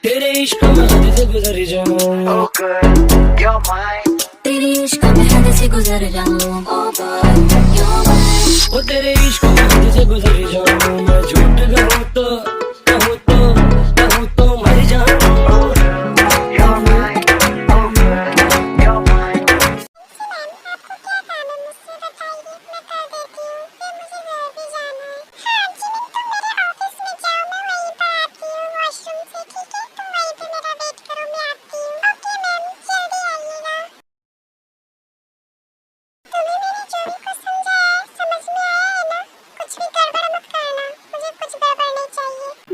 तेरे इश्क में हद से गुजर जाऊं। Oh girl, you're mine. तेरे इश्क में हद से गुजर जाऊं। Oh boy, you're mine. वो तेरे इश्क में हद से गुजर जाऊं। मैं झूठ कहूँ तो मर जाऊं। Oh girl, you're mine. Oh girl, you're mine.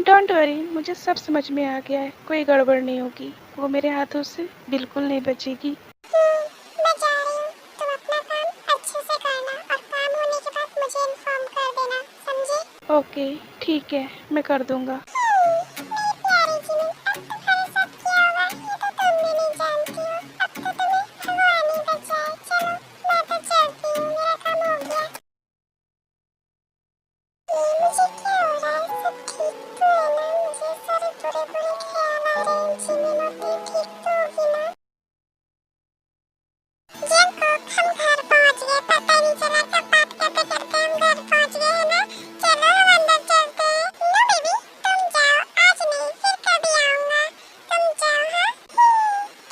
Don't worry, मुझे सब समझ में आ गया है। कोई गड़बड़ नहीं होगी। वो मेरे हाथों से बिल्कुल नहीं बचेगी। मैं जा रही हूँ, तुम अपना काम अच्छे से करना और काम होने के बाद मुझे इन्फॉर्म कर देना, समझी? ओके, ठीक है, मैं कर दूंगा। मेरी प्यारी जिमी, अब तुम्हारे साथ क्या होगा ये तो तुम भी नहीं जानती हो। अब तो तुम्हें भगवान ही बचाए। चलो मैं तो चलती हूँ, मेरा काम हो गया। ये मुझे क्या हो रहा है? सब ठीक तो है ना? मुझे सारे बुरे ख्याल आ रहे हैं। जिमी मोटी ठीक तो होगी ना? जंगकुक, हम घर पहुंच गए। पता नहीं चला कब बात करते करते हम घर पहुंच गए, है ना? चलो हम अंदर चलते हैं। नो बेबी, तुम जाओ, आज नहीं फिर कभी आऊंगा। तुम जाओ, हाँ?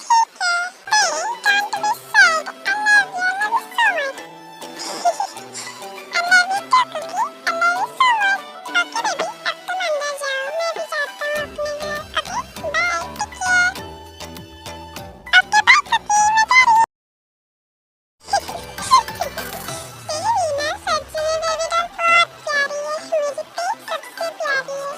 ठीक है। Baby, can't be sad. I love you. I love you so much. I love you too, Cookie. I love you so much. Okay, baby, अब तुम अंदर जाओ, मैं भी जाता हूँ अपने घर। Okay, bye. Take care. Okay, bye, Cookie. मैं जा रही हूँ। मीना सच्ची में बेबी डॉल बहुत प्यारी है। मेरी पेट सबसे प्यारी है।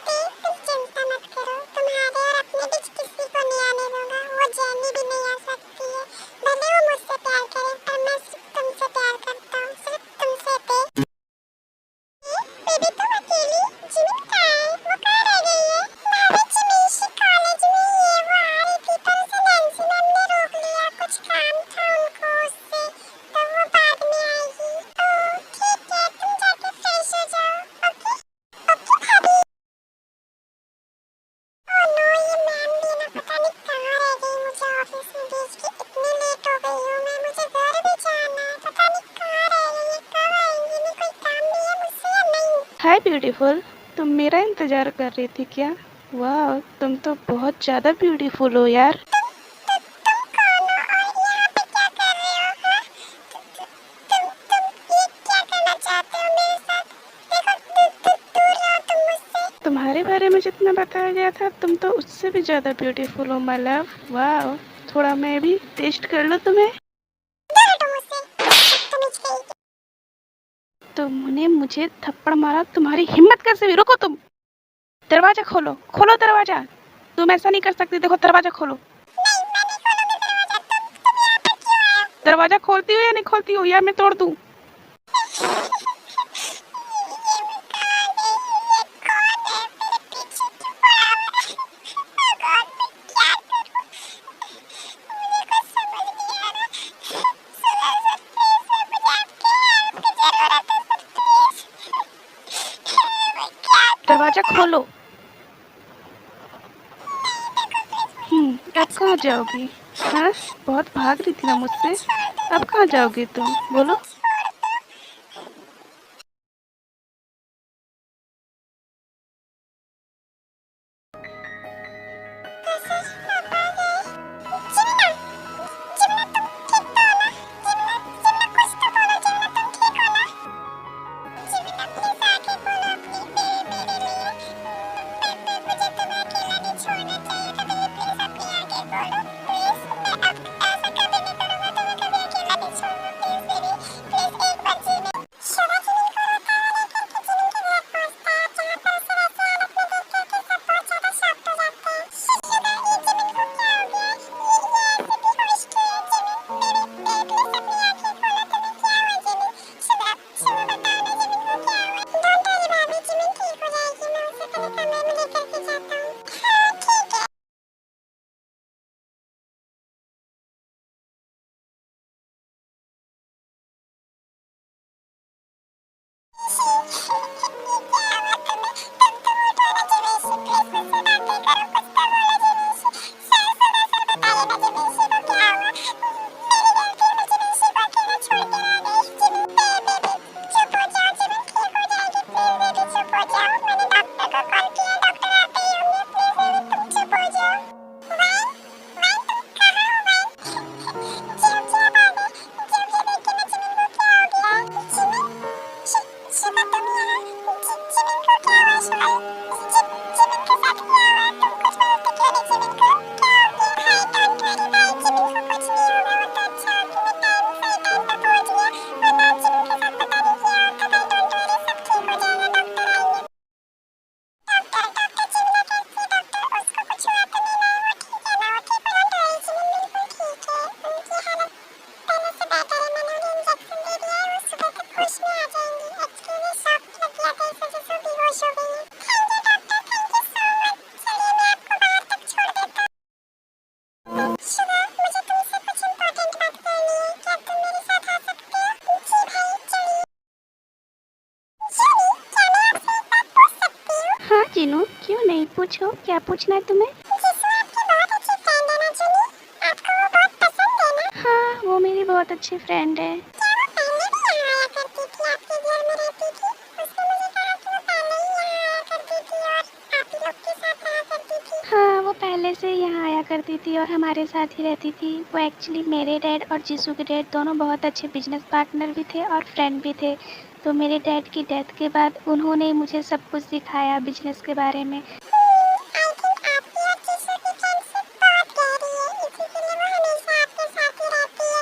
पेट, तुम चिंता मत करो, तुम्हारे और अपने बीच किसी को नहीं आने दूंगा। वो जेनी भी नहीं आ सकती है। भले वो मुझसे प्यार करे, पर मैं सिर्फ तुमसे प्यार करता हूँ, सिर्फ तुमसे। बेबी तुम अकेली? जिमी कहाँ है? वो कहाँ रह गई है? भाभी जिमीशी कॉलेज में ही है। वो आ रही थी पर उसे नैन्सी मैम ने रोक लिया। कुछ काम था उनको उससे, तो वो बाद में आएगी। ओह ठीक है, तुम जाके फ्रेश हो जाओ। ओके ओके भाभी। ओह नो, ये मैम भी ना पता नहीं कहाँ रह गई। मुझे ऑफिस में भेज के इतनी लेट हो गई हूँ मैं। मुझे घर भी जाना है, पता नहीं कहाँ रह गई है, कब आएंगी? नहीं कोई काम भी है मुझसे या नहीं? हाय ब्यूटीफुल, तुम मेरा इंतजार कर रही थी क्या? वाह, तुम तो बहुत ज्यादा ब्यूटीफुल हो यार। तुम कौन हो और यहाँ पे क्या कर रहे हो? हाँ? तुम ये क्या करना चाहते हो मेरे साथ? देखो दूर रहो तुम मुझसे। तुम्हारे बारे में जितना बताया गया था, तुम तो उससे भी ज्यादा ब्यूटीफुल हो माय लव। वाह, थोड़ा मैं भी टेस्ट कर लूं तुम्हें। दूर हटो मुझसे, बदतमीज कहीं की। तुमने मुझे थप्पड़ मारा, तुम्हारी हिम्मत कैसे हुई? रुको तुम। दरवाजा खोलो, खोलो दरवाजा। तुम ऐसा नहीं कर सकती। देखो दरवाजा खोलो। नहीं, मैं नहीं खोलूंगी दरवाजा। तुम यहाँ पर क्यों आए हो? दरवाजा खोलती हो या नहीं खोलती हो, या मैं तोड़ दूं? दरवाजा खोलो। अब कहाँ जाओगी? हाँ, बहुत भाग रही थी ना मुझसे। अब कहाँ जाओगी तुम, बोलो। जीनू, क्यों नहीं, पूछो क्या पूछना है तुम्हें। जिसमें आपकी बहुत अच्छी फ्रेंड है ना जुनी, आपको वो बहुत पसंद है ना? हाँ, वो मेरी बहुत अच्छी फ्रेंड है। क्या वो पहले भी यहाँ आया करती थी, आपके घर में रहती थी? उसने मुझे कहा कि वो पहले ही यहाँ आया करती थी और आप ही लोग के साथ रहा करती थी। हाँ, वो पहले से यहाँ आया करती थी और हमारे साथ ही रहती थी। वो एक्चुअली मेरे डैड और जीसू के डैड दोनों बहुत अच्छे बिजनेस पार्टनर भी थे और फ्रेंड भी थे। तो मेरे डैड की डेथ के बाद उन्होंने मुझे सब कुछ सिखाया बिजनेस के बारे में। आई थिंक आपकी और जीसू की फ्रेंडशिप बहुत गहरी है, इसी के लिए वो हमेशा आपके साथ ही रहती है।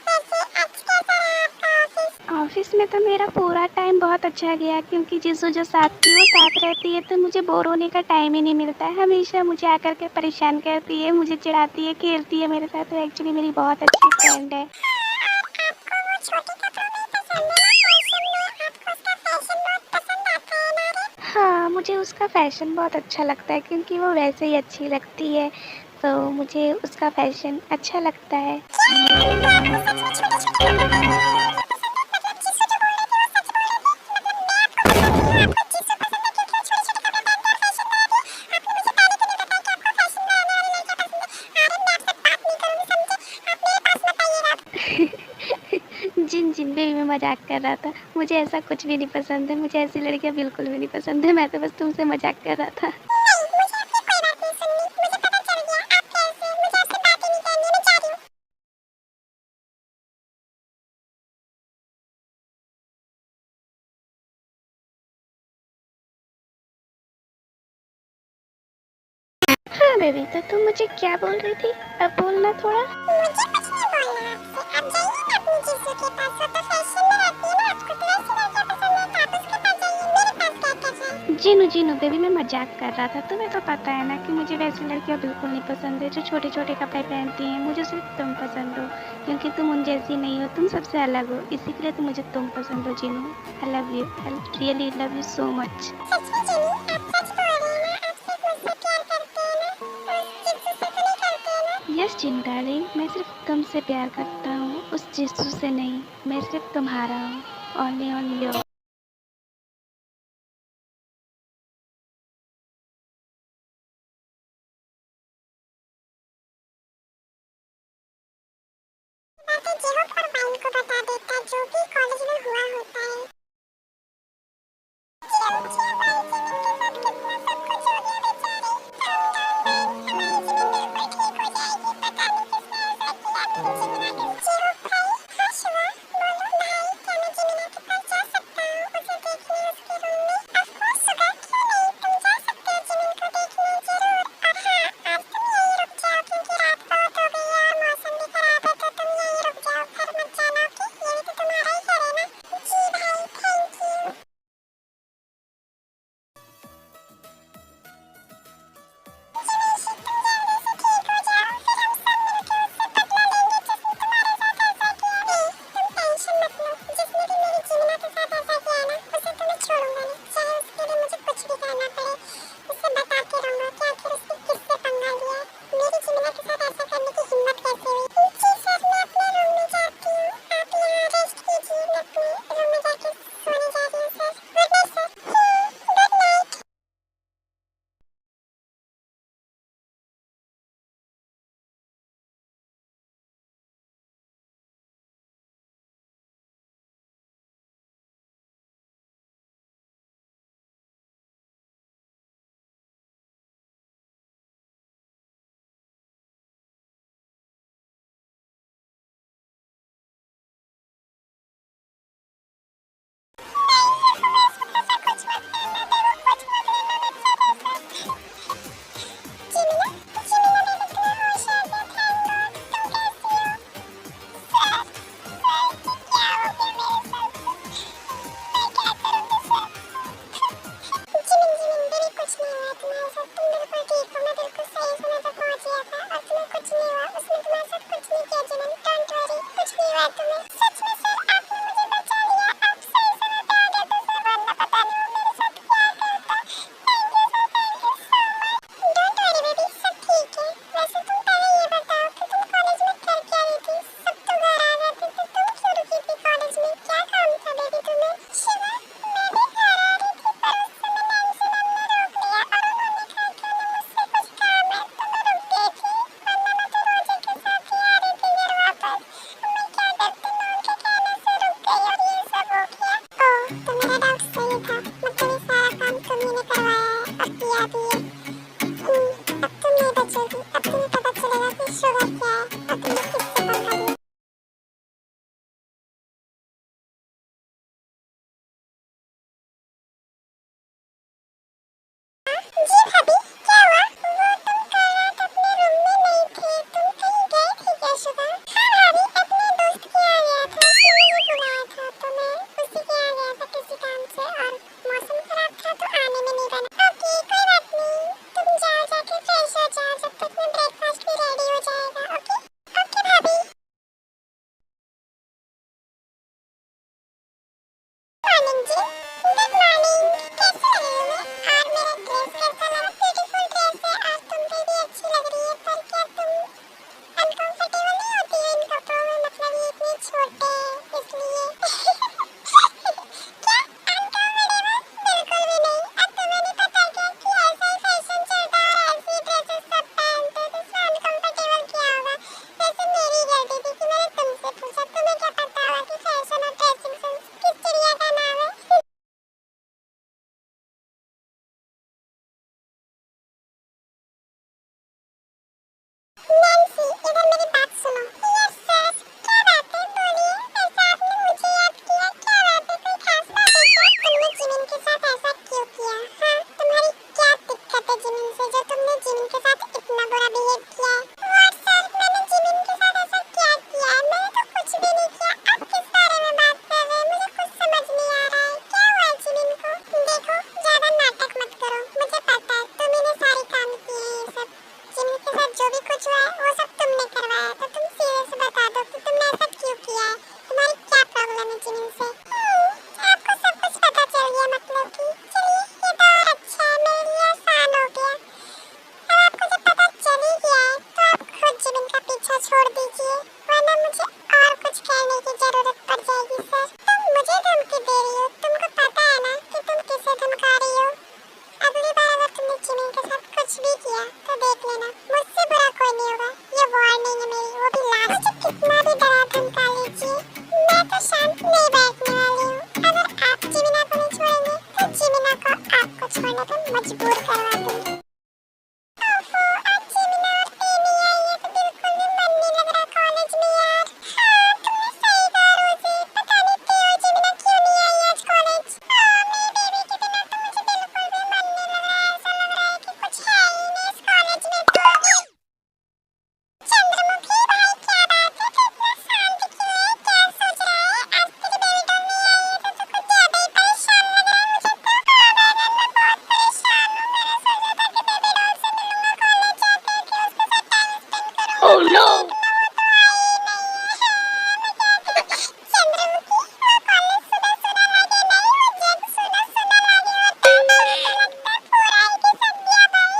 वैसे आज कैसा रहा आपका ऑफिस? ऑफिस में तो मेरा पूरा टाइम बहुत अच्छा गया, क्योंकि जीसू जो साथ थी वो साथ रहती है, तो मुझे बोर होने का टाइम ही नहीं मिलता है। हमेशा मुझे आकर के परेशान करती है, मुझे चिढ़ाती है, खेलती है मेरे साथ। तो एक्चुअली मेरी बहुत अच्छी फ्रेंड है। आपको वो छोटे कपड़ों में पसंद है ना, फैशन में? आपको उसका फैशन बहुत पसंद आता है ना रे? हाँ, मुझे उसका फैशन बहुत अच्छा लगता है, क्योंकि वो वैसे ही अच्छी लगती है, तो मुझे उसका फैशन अच्छा लगता है। जिन जिन पे भी मैं मजाक कर रहा था, मुझे ऐसा कुछ भी नहीं पसंद है, मुझे ऐसी लड़कियां बिल्कुल भी नहीं पसंद है। मैं तो बस तुमसे मजाक कर रहा था। हाँ बेबी, तो तुम मुझे क्या बोल रही थी, अब बोलना थोड़ा। मुझे कुछ नहीं बोलना आपसे, आप जाइए ना अपनी जीसू के पास, वो तो फैशन में रहती है ना, आपको तो वैसी लड़कियां पसंद है, तो आप उसके पास जाइए, मेरे पास क्या कर रहे हैं? जीनू जीनू बेबी, मैं मजाक कर रहा था। तुम्हें तो पता है ना कि मुझे वैसी लड़कियां बिल्कुल नहीं पसंद है जो छोटे छोटे कपड़े पहनती हैं। मुझे सिर्फ तुम पसंद हो, क्योंकि तुम उन जैसी नहीं हो, तुम सबसे अलग हो, इसी के लिए तो मुझे तुम पसंद हो Jeenu. I love you, I really love you so much. सच में जेनी, आप सच बोल रही हैं ना? आप सिर्फ मुझसे प्यार करते हैं ना, उस जीसू से तो नहीं करते हैं ना? यस जीनू डार्लिंग, मैं सिर्फ तुमसे प्यार करता हूँ, उस जीसू से नहीं। मैं सिर्फ तुम्हारा हूँ, ओनली ओनली योर। बातें जेहो और वाइन को बता देता जो भी कॉलेज में हुआ होता है। जियो जियो वाइन जीवन के साथ कितना सब कुछ हो गया बेचारी। हमारी जीवन बिल्कुल ठीक हो जाएगी, पता नहीं किसने ऐसा किया मेरी जिमिना के साथ। जियो भाई, हाँ शिवा, बोलो भाई, क्या मैं जिमिना के पास जा सकता हूँ उसे देखने उसके रूम में? ऑफ कोर्स सुगा, क्यों नहीं, तुम जा सकते हो जिमिन को देखने जरूर। और हाँ, आज तुम यहीं रुक जाओ क्योंकि रात बहुत हो गई है और मौसम भी खराब है, तो तुम यहीं रुक जाओ, घर मत जाना, ओके? ये भी तो तुम्हारा ही घर है ना? जी भाई, थैंक यू। से जो तुमने जिमिन के साथ इतना बुरा बिहेव किया है। व्हाट सर, मैंने जिमिन के साथ ऐसा क्या किया है? मैंने तो कुछ भी नहीं किया। आप किस बारे में बात कर रहे हैं? मुझे कुछ समझ नहीं आ रहा है। क्या हुआ है जिमिन को? देखो, ज्यादा नाटक मत करो। मुझे पता है तुमने सारे काम किए हैं। ये सब जिमिन के साथ जो भी कुछ हुआ है वो सब तुमने करवाया। तो तुम सीधे से बता दो कि तुमने ऐसा क्यों किया है। तुम्हारी क्या प्रॉब्लम है जिमिन से? आपको सब कुछ पता चल गया मतलब कि? चलिए, ये तो और अच्छा है, मेरे लिए आसान हो गया। अब आपको जब पता चल ही गया है तो आप खुद जिमिन का पीछा छोड़ दीजिए, वरना मुझे और कुछ कहने की जरूरत पड़ जाएगी सर। तुम मुझे धमकी दे रही हो? तुमको पता है ना कि तुम किसे धमका रही हो? अगली बार अगर तुमने जिमिन के साथ कुछ भी किया तो देख लेना, मुझसे बुरा कोई नहीं होगा। ये वार्निंग है मेरी, वो भी लास्ट। मुझे कितना भी डरा धमका लीजिए, मैं तो शांत नहीं बैठने वाली हूँ। अगर आप जिमिना को नहीं छोड़ेंगे तो जिमिना को आपको छोड़ने पर मजबूर करवा दूंगी। ओफो, आज जिमिना और एमी आई है तो बिल्कुल भी मन नहीं लग रहा कॉलेज में यार। हाँ, तुमने सही कहा रोजी। पता नहीं क्यों जिमिना क्यों नहीं आई आज कॉलेज। मेरी बेबी के बिना तो मुझे बिल्कुल भी मन नहीं लग रहा है। ऐसा लग रहा है कि कुछ है ही नहीं इस कॉलेज में तो। चंद्रमुखी भाई, क्या बात है? तू इतना शांत क्यों है? क्या सोच रहा है? आज तेरी बेबी डॉल नहीं आई है तो तू कुछ ज्यादा ही परेशान लग रहा है मुझे तो। हाँ मैडम, मैं बहुत परेशान हूँ। मैंने सोचा था कि बेबी डॉल से मिलूंगा कॉलेज जाके, कि उसके साथ टाइम स्पेंड करूंगा। Oh no! लेकिन वो तो आई ही नहीं है। हाँ, मैं क्या करूँ? चंद्रमुखी, वो कॉलेज सुना सुना लगे नहीं, वो जग सुना सुना लगे होता है। मुझे लगता है पूरा ही घिस गया भाई।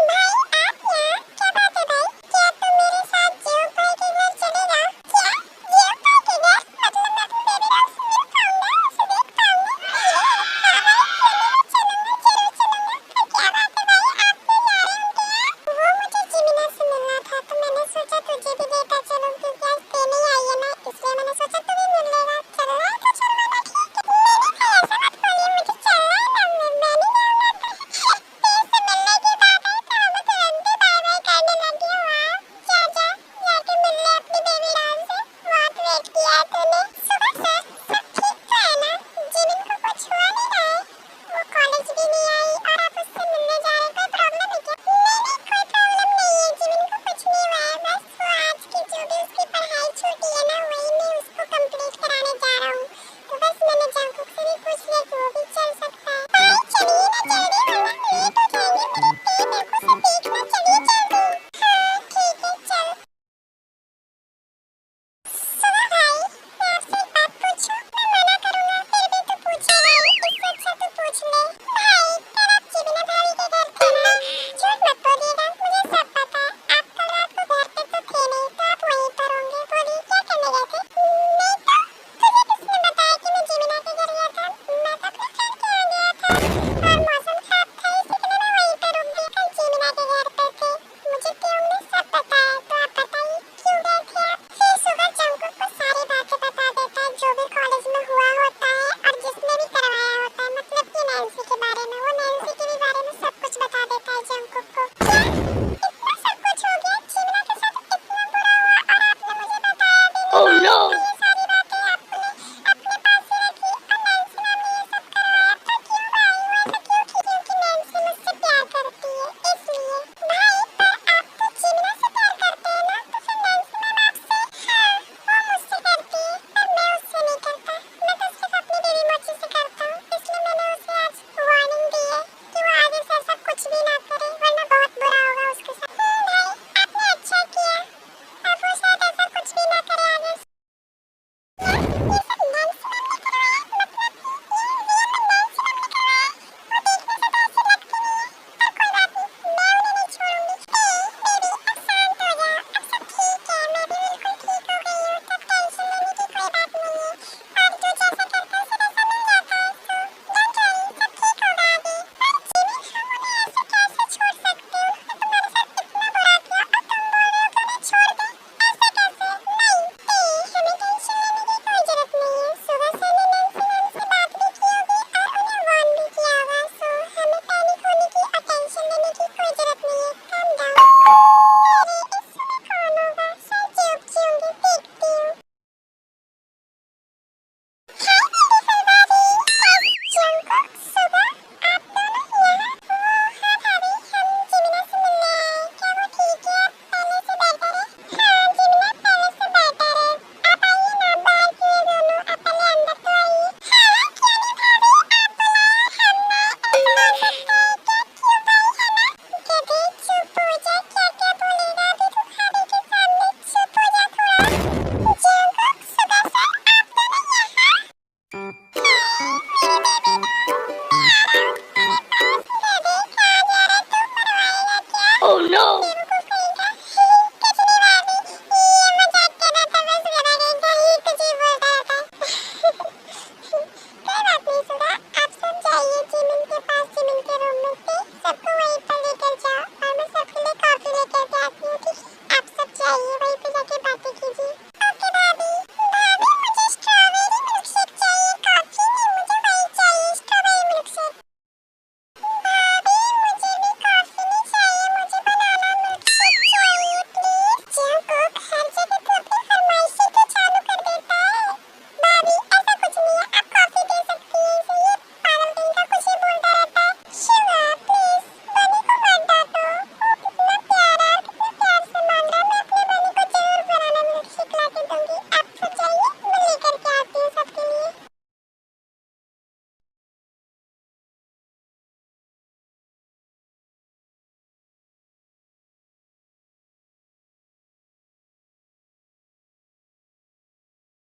भाई आप यहाँ? क्या बात है भाई? क्या तुम मेरे साथ जियो भाई के घर चलेगा? क्या? जियो भाई के घर? मतलब मैं अपनी बेबी डॉल से मिल पाऊंगा, उसे देख पाऊंगा? हाँ भाई, क्यों नहीं, मैं चलूंगा, जरूर चलूंगा। तो क्या बात है भाई, आप भी जा रहे हो क्या? वो मुझे जिमिना से मिलना था तो मैंने सोचा तुझे भी लेकर चलूं, क्योंकि आज देने आई है ना, इसलिए मैंने सोचा तू भी मिल लेगा। चलना है तो चल लेना, ठीक है। नहीं नहीं भाई, ऐसा मत बोलिए, मुझे चलना है ना, मैं नहीं जाऊंगा तो। तेरे से मिलने की बात है तो मैं तुरंत ही बाय बाय करने लगी हूँ। हाँ, जा जाके मिल ले अपनी बेबी डॉल से। बहुत वेट किया है तूने। सुबह सर, सब ठीक तो है ना? जिमिन को कुछ हुआ नहीं रहा है? वो कॉलेज भी नहीं आई और आप उससे मिलने जा रहे हैं, कोई प्रॉब्लम है क्या? नहीं नहीं, कोई प्रॉब्लम नहीं है, जिमिन को कुछ नहीं हुआ है। बस वो आज की जो भी उसकी पढ़ाई छूटी है ना, वही मैं उसको कंप्लीट कराने जा रहा हूँ। तो बस मैंने जंकुक से भी पूछ लिया कि वो भी चल सकता है। भाई चलिए ना जल्दी, वरना लेट हो जाएंगे। मेरे मेरे को सब देखना, चलिए जल्दी। हाँ ठीक है, चल। सुनो भाई, मैं आपसे एक बात पूछूं? मैं मना करूंगा फिर भी तू पूछेगा ही, इससे अच्छा तू पूछ ले। भाई, कल आप जिमिना भाभी के घर थे ना? झूठ मत बोलिएगा, मुझे सब पता है। आप कल रात को घर पे तो थे नहीं, तो आप वहीं पर होंगे। बोलिए क्या करने गए थे? नहीं तो तुझे किसने बताया कि मैं जिमिना के घर गया था? मैं तो अपने फ्रेंड के यहाँ गया था।